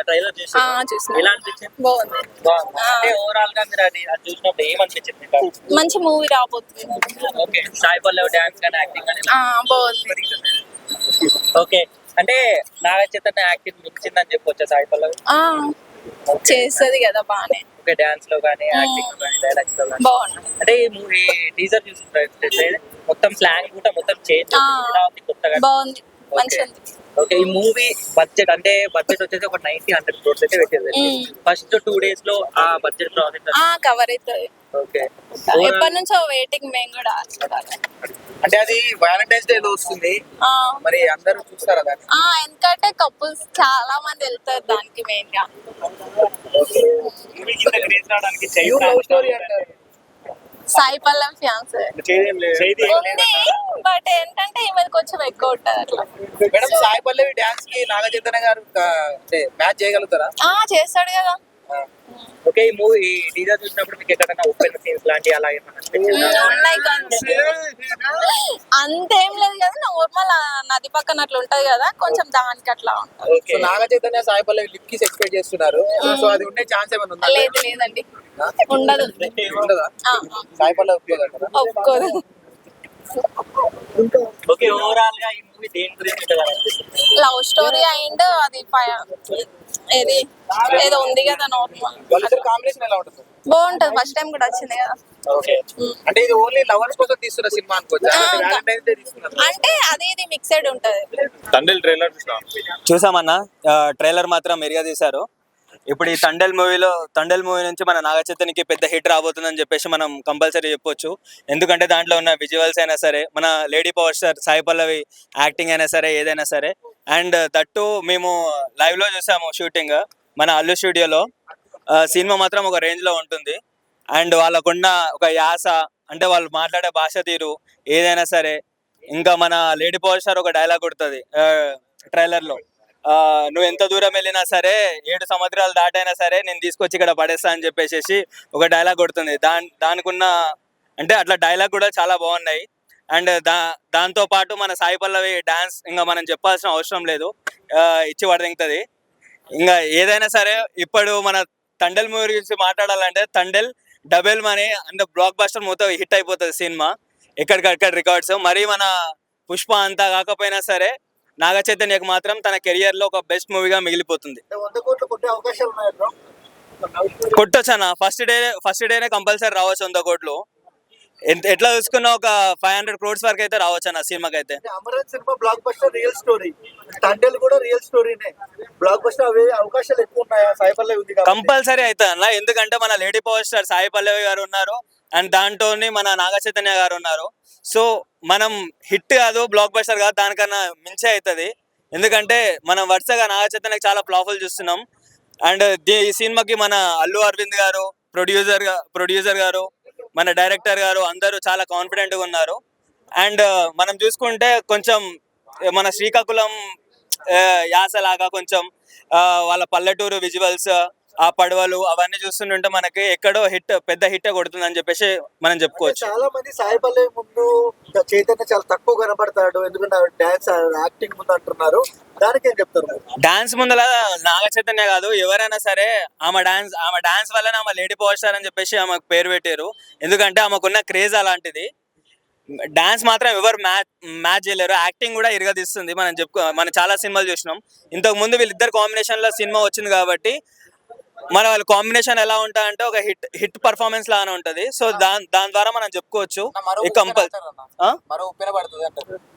Trailer చూసి ఎలా అనిపించింది? బాగుంది. అంటే ఓవరాల్ గా మీరు అది చూసినప్పుడు ఏమనిపించింది మీకు? మంచి మూవీ రాబోతుంది. ఓకే, సాయి పల్లవి డాన్స్ కానీ యాక్టింగ్ కానీ బాగుంది. ఓకే, అంటే నాగ చైతన్య యాక్టింగ్ మించిందని చెప్పొచ్చా సాయి పల్లవి? చేస్తుంది కదా బానే. ఓకే, డాన్స్ లో కానీ యాక్టింగ్ లో కానీ డైలాగ్స్ లో కానీ బాగుంది. అంటే ఈ మూవీ టీజర్ చూస్తుంటే మొత్తం స్లాంగ్ కూడా మొత్తం చేంజ్ కొత్తగా బాగుంది, మంచిగా ఉంది. ఓకే, ఈ మూవీ బడ్జెట్ వచ్చేసి ఒక 90-100 crores అయితే పెట్టింది. ఫస్ట్ 2 days లో ఆ బడ్జెట్ కవర్ అవుతుంది. ఓకే, ఎప్పటి నుంచో వెయిటింగ్ మేము కూడా. అంటే అది వ్యాలంటైన్స్ డే వస్తుంది, మరి అందరూ చూస్తారా దాన్ని? ఎందుకంటే కపుల్స్ చాలా మంది వెళ్తారు దానికి మెయిన్ గా. లవ్ స్టోరీ అంటారు. సాయి పల్లవి ఫ్యాన్స్ ఉంది, బట్ ఏంటంటే ఈమెది కొంచెం ఎక్కువ ఉంటది అట్లా. మేడం, సాయి పల్లవి డాన్స్ కి నాగ చైతన్య గారు మ్యాచ్ చేయగలుగుతారా? చేస్తాడు కదా. ఓకే, ఈ మూవీ టీజర్ చూసినప్పుడు మీకు ఎక్కడైనా ఓపెన్ సీన్స్ లాంటి అలా ఏమన్నా ఉన్నాయి అంతేం లేదు కదా, నార్మల్ నది పక్కన అట్లా ఉంటది కదా, కొంచెం దానికి అట్లా ఉంటుంది. Naga Chaitanya Sai Pallavi lip kiss expect చేస్తున్నారు, సో అది ఉండే ఛాన్స్ ఏమైనా ఉందా? లేదండి, ఉండదు. ఉండదా? సాయి పల్లవి ఒప్పుకోదు. ఓకే, ఓవరాల్ గా ఈ మూవీ దేని గురించి లవ్ స్టోరీ అండ్ అది ఏది ఏదో ఉంది కదా నార్మల్. వాళ్ళిద్దరు కాంబినేషన్ ఎలా ఉంటుంది? బాగుంటది, ఫస్ట్ టైం కూడా వచ్చింది కదా. ఓకే, అంటే ఇది ఓన్లీ లవర్స్ కోసం తీస్తున్న సినిమా అనుకోవచ్చా? వ్యాలంటైన్స్ డే తీసుకున్నారు అంటే అది ఇది మిక్సెడ్ ఉంటది. తండేల్ ట్రైలర్ చూసామన్నా, ట్రైలర్ మాత్రం మెరుగా తీశారు. ఇప్పుడు ఈ తండేల్ మూవీ నుంచి మన నాగ చైతన్యకి పెద్ద హిట్ రాబోతుందని చెప్పేసి మనం కంపల్సరీ చెప్పొచ్చు. ఎందుకంటే దాంట్లో ఉన్న విజువల్స్ అయినా సరే, మన lady power star Sai Pallavi acting అయినా సరే, ఏదైనా సరే. అండ్ దట్టు మేము లైవ్లో చూసాము షూటింగ్ మన అల్లు స్టూడియోలో. సినిమా మాత్రం ఒక రేంజ్లో ఉంటుంది. అండ్ వాళ్ళకున్న ఒక యాస, అంటే వాళ్ళు మాట్లాడే భాష తీరు ఏదైనా సరే. ఇంకా మన లేడీ పవర్ స్టార్ ఒక డైలాగ్ కొడుతుంది ట్రైలర్లో, నువ్వు ఎంత దూరం వెళ్ళినా సరే, 7 సముద్రాలు దాటైనా సరే నేను తీసుకొచ్చి ఇక్కడ పడేస్తా అని చెప్పేసి ఒక డైలాగ్ కొడుతుంది. దానికున్న అంటే అట్లా డైలాగ్ కూడా చాలా బాగున్నాయి. అండ్ దాంతో పాటు మన సాయి పల్లవి డాన్స్ ఇంకా మనం చెప్పాల్సిన అవసరం లేదు, ఇచ్చి పడదింగుతుంది. ఇంకా ఏదైనా సరే ఇప్పుడు మన తండేల్ మూవీ గురించి మాట్లాడాలంటే, Thandel double money and block buster మొత్తం హిట్ అయిపోతుంది సినిమా, ఎక్కడికక్కడ రికార్డ్స్. మరి మన పుష్ప అంతా కాకపోయినా సరే నాగ చైతన్యకు మాత్రం తన కెరియర్ లో ఒక బెస్ట్ మూవీగా మిగిలిపోతుంది. కొట్టొచ్చు అన్న, ఫస్ట్ డేనే కంపల్సరీ రావచ్చు 100 కోట్లు. ఎట్లా చూసుకున్నా ఒక 500 crores వరకు అయితే రావచ్చు అన్న సినిమాకి అయితే. Amaran cinema block buster real story, Thandel కూడా రియల్ స్టోరీనే. బ్లాక్ బస్టర్ అవే అవకాశాలు ఎక్కువ ఉన్నాయా? సాయి పల్లవి ఉంది కంపల్సరీ అయితే అన్న, ఎందుకంటే మన lady power star Sai Pallavi గారు ఉన్నారు, అండ్ దాంట్లోని మన నాగ చైతన్య గారు ఉన్నారు. సో మనం హిట్ కాదు, బ్లాక్ బస్టర్ కాదు, దానికన్నా మించే అవుతుంది. ఎందుకంటే మనం వరుసగా నాగ చైతన్యకి చాలా ఫ్లాపులు చూస్తున్నాం. అండ్ ఈ సినిమాకి మన అల్లు అరవింద్ గారు, ప్రొడ్యూసర్ గారు, మన డైరెక్టర్ గారు అందరూ చాలా కాన్ఫిడెంట్గా ఉన్నారు. అండ్ మనం చూసుకుంటే కొంచెం మన శ్రీకాకుళం యాసలాగా కొంచెం వాళ్ళ పల్లెటూరు విజువల్స్, ఆ పడవలు అవన్నీ చూస్తుంటే మనకి ఎక్కడో పెద్ద హిట్ కొడుతుందని చెప్పేసి మనం చెప్పుకోవచ్చు. చాలా మంది సాయి పల్లవి ముందు చైతన్య చాలా తక్కువ కనబడతాడు, ఎందుకంటే డాన్స్ యాక్టింగ్ ముందు అంటున్నారు, దానికి ఏం చెప్తారు? డాన్స్ ముందర నాగ చైతన్య కాదు, ఎవరైనా సరే ఆమె డాన్స్ వల్లనే ఆమె లేడీ పవర్ స్టార్ అని చెప్పేసి ఆమెకు పేరు పెట్టారు. ఎందుకంటే ఆమెకున్న క్రేజ్ అలాంటిది. డాన్స్ మాత్రం ఎవరు మ్యాచ్ చేయలేరు, యాక్టింగ్ కూడా ఇరగదీస్తుంది. మనం చాలా సినిమాలు చూసినాం. ఇంతకు ముందు వీళ్ళిద్దరు కాంబినేషన్ లో సినిమా వచ్చింది కాబట్టి మన వాళ్ళ కాంబినేషన్ ఎలా ఉంటాయంటే ఒక హిట్ పర్ఫార్మెన్స్ లాగానే ఉంటది. సో దాని ద్వారా మనం చెప్పుకోవచ్చు.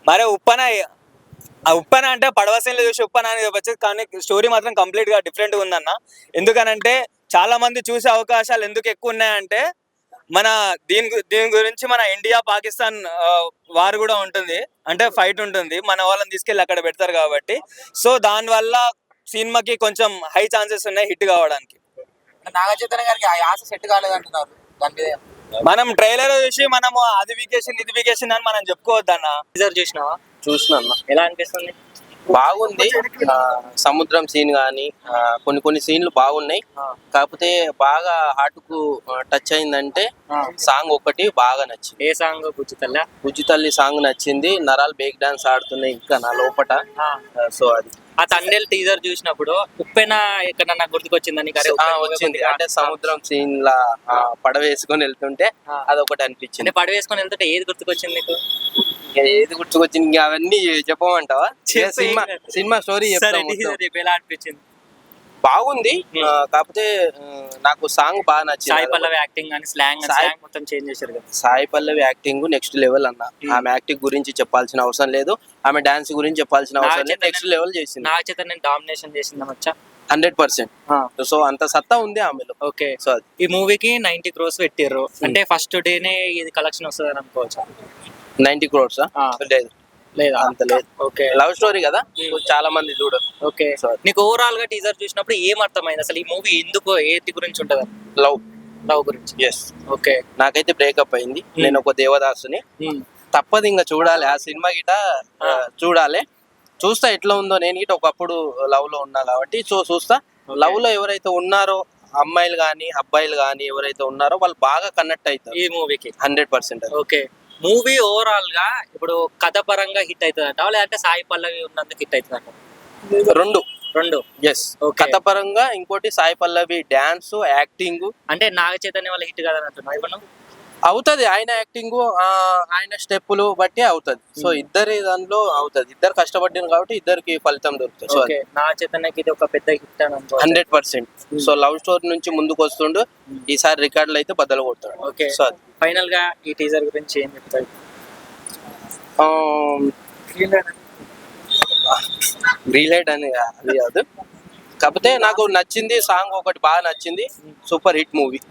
మరే ఉప్పన అంటే పడవ సీన్లు చూసి ఉప్పన అని చెప్పచ్చు, కానీ స్టోరీ మాత్రం కంప్లీట్ గా డిఫరెంట్ గా ఉందన్న. ఎందుకనంటే చాలా మంది చూసే అవకాశాలు ఎందుకు ఎక్కువ ఉన్నాయంటే, మన దీని గురించి మన ఇండియా పాకిస్తాన్ వార్ కూడా ఉంటుంది, అంటే ఫైట్ ఉంటుంది, మన వాళ్ళని తీసుకెళ్ళి అక్కడ పెడతారు కాబట్టి. సో దానివల్ల సినిమాకి కొంచెం హై ఛాన్సెస్ ఉన్నాయి హిట్ కావడానికి. నాగ చైతన్య గారికి ఆ యాస సెట్ కాలేదంటున్నారు, దాని మీద మనం ట్రైలర్ చూసి మనము అది వీకేషన్ అని మనం చెప్పుకోవద్దన్న. టీజర్ చూసినావా? చూసిన ఎలా అనిపిస్తుంది? బాగుంది. సముద్రం సీన్ కానీ కొన్ని సీన్లు బాగున్నాయి. కాకపోతే బాగా హార్ట్ కు టచ్ అయిందంటే సాంగ్ ఒకటి బాగా నచ్చింది. ఏ సాంగ్? బుజ్జి తల్లి సాంగ్ నచ్చింది. నరాలు బేక్ డాన్స్ ఆడుతున్నాయి ఇంకా నా లోపట. సో అది ఆ తండేల్ టీజర్ చూసినప్పుడు ఉప్పెన ఎక్కడన్నా గుర్తుకొచ్చిందని వచ్చింది అంటే సముద్రం సీన్ లా పడవ వేసుకొని వెళ్తుంటే అదొకటి అనిపించింది. అంటే పడవ వేసుకొని వెళ్తుంటే ఏది గుర్తుకొచ్చింది నీకు? ఇంకా ఏది గుర్తుకొచ్చింది ఇంకా అవన్నీ చెప్పమంటావా? చెప్పు. సినిమా స్టోరీ సరే, చెప్తాం. teaser చెప్పు, ఎలా అనిపించింది? బాగుంది. కాకపోతే నాకు సాంగ్ బాగా నచ్చింది. సాయి పల్లవి యాక్టింగ్ కానీ స్లాంగ్ మొత్తం చేంజ్ చేశారు కదా. Sai Pallavi acting next level అన్న. ఆమె యాక్టింగ్ గురించి చెప్పాల్సిన అవసరం లేదు, ఆమె డాన్స్ గురించి చెప్పాల్సిన అవసరం లేదు, నెక్స్ట్ లెవెల్ చేసింది. నాగ చైతన్య డామినేషన్ చేసిందా మచ్చా? 100%. సో అంత సత్తా ఉంది ఆమెలో. ఓకే, సో ఈ మూవీకి 90 crores పెట్టారు అంటే ఫస్ట్ డేనే ఇది కలెక్షన్ వస్తుంది అని అనుకోవచ్చు. 90 crores లేదు, లేదా? అంత లేదు. ఓకే, లవ్ స్టోరీ కదా, చాలా మంది చూడరు. ఓకే. నీకు ఓవరాల్ గా టీజర్ చూసినప్పుడు ఏం అర్థమైంది అసలు ఈ మూవీ ఎందుకు, ఏది గురించి ఉంటది? లవ్ గురించి. ఎస్. ఓకే, నాకైతే బ్రేకప్ అయింది. నేను ఒక దేవదాసుని, తప్పదు ఇంకా చూడాలి ఆ సినిమా గిట, చూడాలి. చూస్తా ఎట్లా ఉందో. నేను గిట ఒకప్పుడు లవ్ లో ఉన్నా కాబట్టి సో చూస్తా. లవ్ లో ఎవరైతే ఉన్నారో అమ్మాయిలు గానీ అబ్బాయిలు గానీ ఎవరైతే ఉన్నారో వాళ్ళు బాగా కనెక్ట్ అవుతారు ఈ మూవీకి 100%. ఓకే, మూవీ ఓవరాల్ గా ఇప్పుడు కథ పరంగా హిట్ అవుతుంది అంటావా లేదంటే సాయి పల్లవి ఉన్నందుకు హిట్ అవుతుంది అంటావా? రెండు. ఎస్. కథ పరంగా, ఇంకోటి సాయి పల్లవి డాన్స్ యాక్టింగ్. అంటే నాగ చైతన్య వల్ల హిట్ కాదని అంటున్నావు ఇప్పుడు? అవుతుంది, ఆయన యాక్టింగ్ ఆయన స్టెప్పులు బట్టి అవుతుంది. సో ఇద్దరి దానిలో అవుతుంది, ఇద్దరు కష్టపడ్డారు కాబట్టి ఇద్దరికి ఫలితం దొరుకుతుంది. ఓకే, నాగ చైతన్యకి ఇది ఒక పెద్ద హిట్ అని అనుకో. 100%. సో లవ్ స్టోరీ నుంచి ముందుకు వస్తుండు, ఈసారి రికార్డులు అయితే బద్దలు కొడతాడు. ఓకే, సో ఫైనల్ గా ఈ టీజర్ గురించి ఏం చెప్తారు? రీలైట్ అని అది కాదు, కాకపోతే నాకు నచ్చింది సాంగ్ ఒకటి బాగా నచ్చింది. Super hit movie.